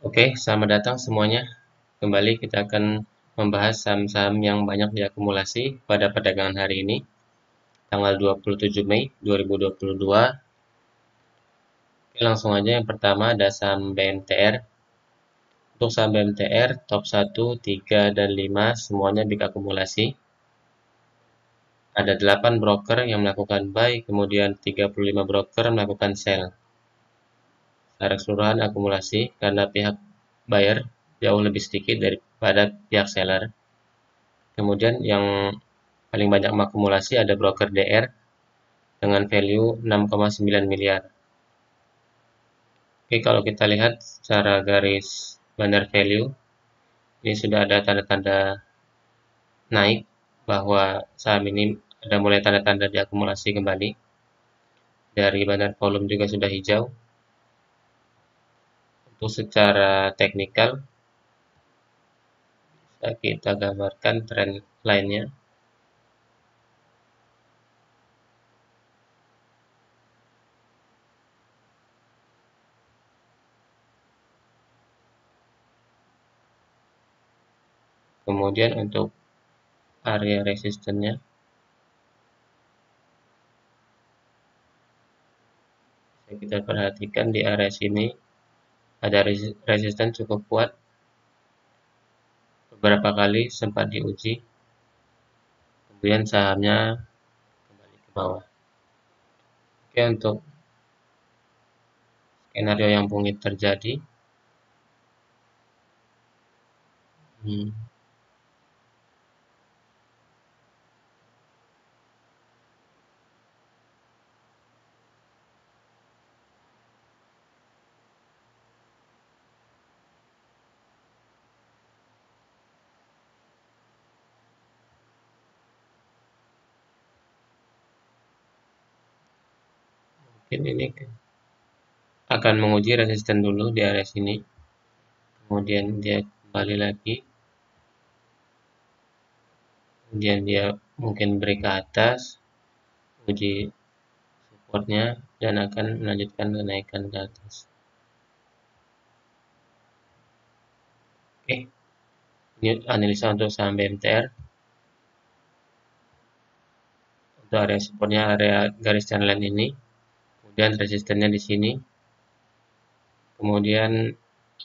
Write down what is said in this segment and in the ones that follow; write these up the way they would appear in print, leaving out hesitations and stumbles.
Oke, selamat datang semuanya. Kembali kita akan membahas saham-saham yang banyak diakumulasi pada perdagangan hari ini, tanggal 27 Mei 2022. Oke, langsung aja yang pertama ada saham BMTR. Untuk saham BMTR, top 1, 3, dan 5 semuanya big akumulasi. Ada 8 broker yang melakukan buy, kemudian 35 broker melakukan sell. Secara keseluruhan akumulasi karena pihak buyer jauh lebih sedikit daripada pihak seller. Kemudian yang paling banyak mengakumulasi ada broker DR dengan value 6,9 miliar. Oke, kalau kita lihat secara garis bandar value, ini sudah ada tanda-tanda naik bahwa saham ini ada mulai tanda-tanda diakumulasi kembali. Dari bandar volume juga sudah hijau. Untuk secara teknikal, bisa kita gambarkan tren lainnya. Kemudian untuk area resistennya, kita perhatikan di area sini ada resisten cukup kuat. Beberapa kali sempat diuji, kemudian sahamnya kembali ke bawah. Oke, untuk skenario yang mungkin terjadi, mungkin ini akan menguji resisten dulu di area sini, kemudian dia kembali lagi, kemudian dia mungkin break ke atas, uji supportnya, dan akan melanjutkan kenaikan ke atas. Oke, ini analisa untuk saham BMTR. Untuk area supportnya area garis channel ini, kemudian resistennya di sini, kemudian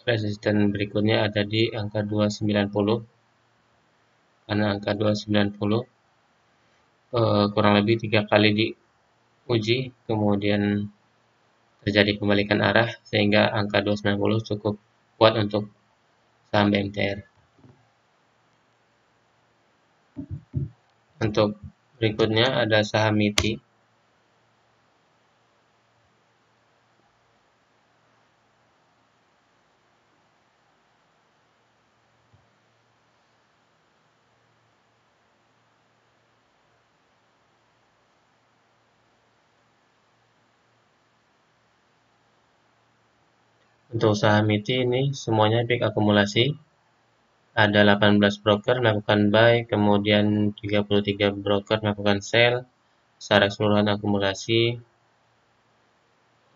resisten berikutnya ada di angka 290, karena angka 290 kurang lebih 3 kali diuji, kemudian terjadi kebalikan arah sehingga angka 290 cukup kuat untuk saham BMTR. Untuk berikutnya ada saham MITI. Untuk saham MITI ini semuanya big akumulasi. Ada 18 broker melakukan buy, kemudian 33 broker melakukan sell. Secara keseluruhan akumulasi,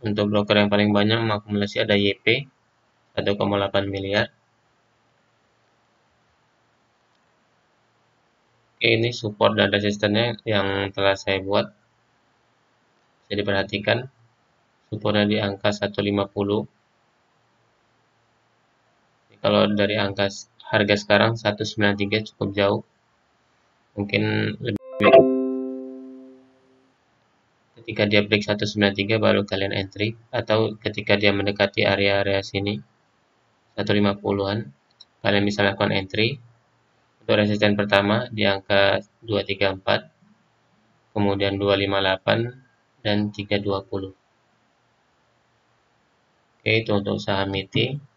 untuk broker yang paling banyak mengakumulasi ada YP 1,8 miliar. Oke, ini support dan resistennya yang telah saya buat. Bisa diperhatikan supportnya di angka 150. Kalau dari angka harga sekarang 193 cukup jauh. Mungkin lebih ketika dia break 193 baru kalian entry, atau ketika dia mendekati area-area sini 150-an kalian bisa lakukan entry. Untuk resisten pertama di angka 234, kemudian 258 dan 320. Oke, itu untuk saham MITI.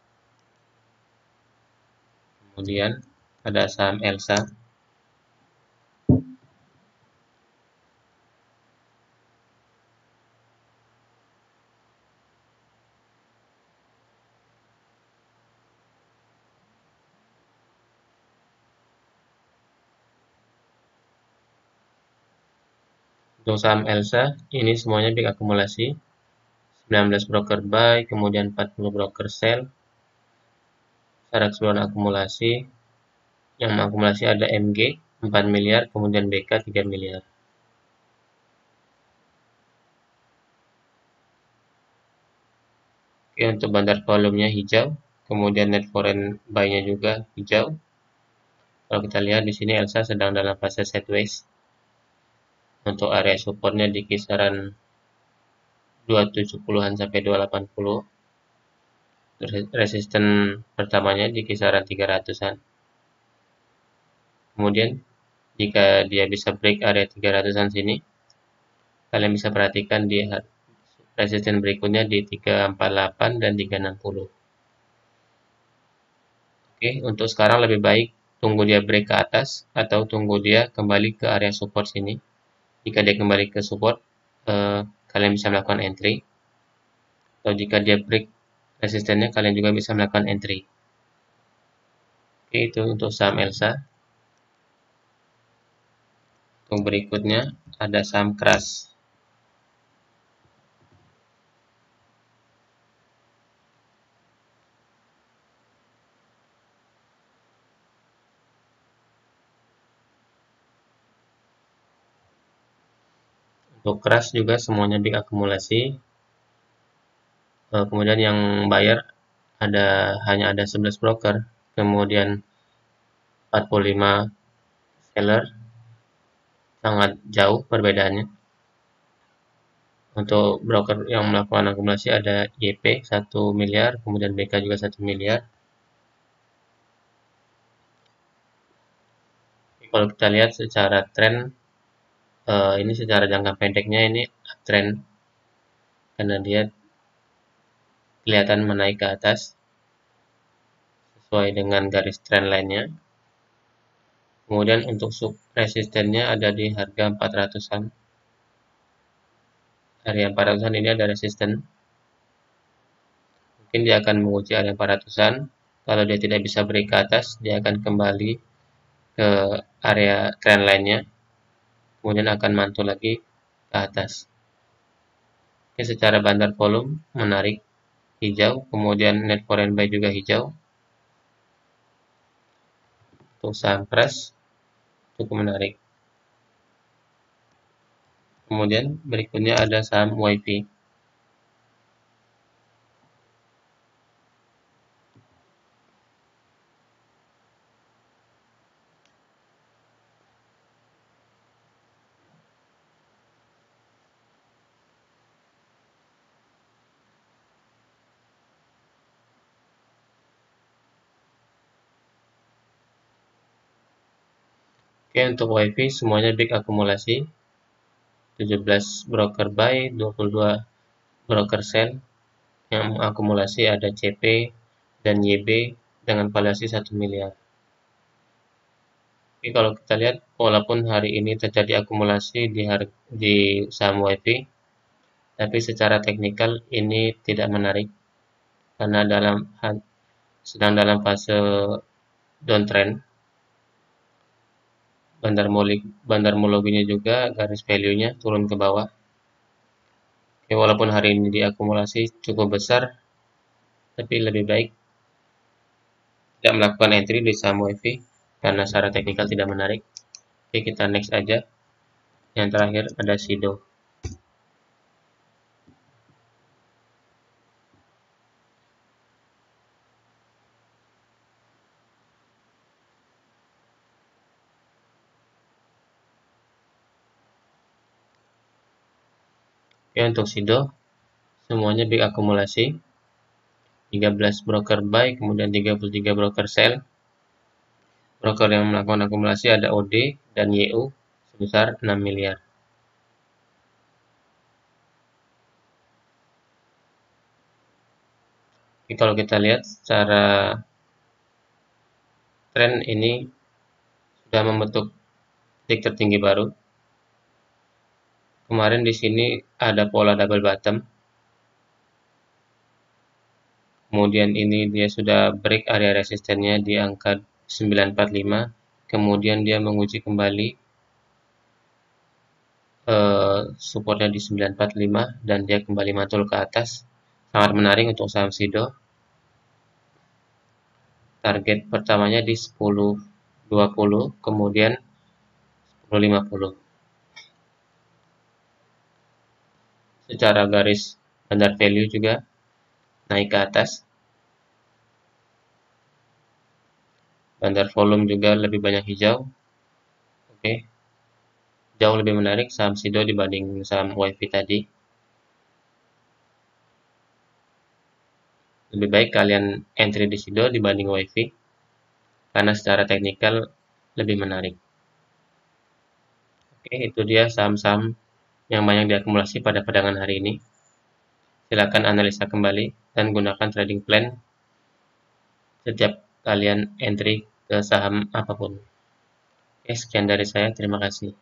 Kemudian ada saham ELSA. Untuk saham ELSA, ini semuanya big akumulasi. 19 broker buy, kemudian 40 broker sell. secara keseluruhan akumulasi, yang mengakumulasi ada MG 4 miliar, kemudian BK 3 miliar. Oke, untuk bandar volumenya hijau, kemudian net foreign buy-nya juga hijau. Kalau kita lihat di sini Elsa sedang dalam fase sideways. Untuk area supportnya di kisaran 270-an sampai 280. Resisten pertamanya di kisaran 300-an. Kemudian jika dia bisa break area 300-an sini, kalian bisa perhatikan di resisten berikutnya di 348 dan 360. Oke, untuk sekarang lebih baik tunggu dia break ke atas atau tunggu dia kembali ke area support sini. Jika dia kembali ke support, kalian bisa melakukan entry. Atau jika dia break resistennya, kalian juga bisa melakukan entry. Oke, itu untuk saham Elsa. Untuk berikutnya ada saham Crush. Untuk Crush juga semuanya big akumulasi. Kemudian yang bayar hanya ada 11 broker, kemudian 45 seller, sangat jauh perbedaannya. Untuk broker yang melakukan akumulasi ada YP 1 miliar, kemudian BK juga 1 miliar. Kalau kita lihat secara tren, ini secara jangka pendeknya ini uptrend, karena dia kelihatan menaik ke atas sesuai dengan garis trend lainnya. Kemudian untuk sub resistennya ada di harga 400-an. Area 400-an ini ada resisten. Mungkin dia akan menguji area 400-an. Kalau dia tidak bisa break ke atas, dia akan kembali ke area trend lainnya. Kemudian akan mantul lagi ke atas. Oke, secara bandar volume menarik, hijau. Kemudian net foreign buy juga hijau. Untuk saham Crush cukup menarik. Kemudian berikutnya ada saham WiFi. Oke, untuk WiFi semuanya big akumulasi. 17 broker buy, 22 broker sell. Yang mengakumulasi ada CP dan YB dengan valuasi 1 miliar. Oke, kalau kita lihat, walaupun hari ini terjadi akumulasi di saham WiFi, tapi secara teknikal ini tidak menarik karena sedang dalam fase downtrend. Bandarmologinya juga garis value-nya turun ke bawah. Oke, walaupun hari ini diakumulasi cukup besar, tapi lebih baik tidak melakukan entry di saham WiFi karena secara teknikal tidak menarik. Oke, kita next aja. Yang terakhir ada Sido. Oke, untuk Sido semuanya big akumulasi. 13 broker buy, kemudian 33 broker sell. Broker yang melakukan akumulasi ada OD dan YU sebesar 6 miliar. Oke, kalau kita lihat secara tren ini sudah membentuk titik tertinggi baru. Kemarin di sini ada pola double bottom. Kemudian ini dia sudah break area resistennya di angka 945. Kemudian dia menguji kembali supportnya di 945 dan dia kembali mantul ke atas. Sangat menarik untuk saham Sido. target pertamanya di 10.20, kemudian 10.50. Secara garis standar value juga naik ke atas. Bandar volume juga lebih banyak hijau. Oke. Jauh lebih menarik saham Sido dibanding saham WiFi tadi. Lebih baik kalian entry di Sido dibanding WiFi karena secara teknikal lebih menarik. Oke, itu dia saham-saham yang banyak diakumulasi pada perdagangan hari ini. Silakan analisa kembali dan gunakan trading plan setiap kalian entry ke saham apapun. Oke, sekian dari saya. Terima kasih.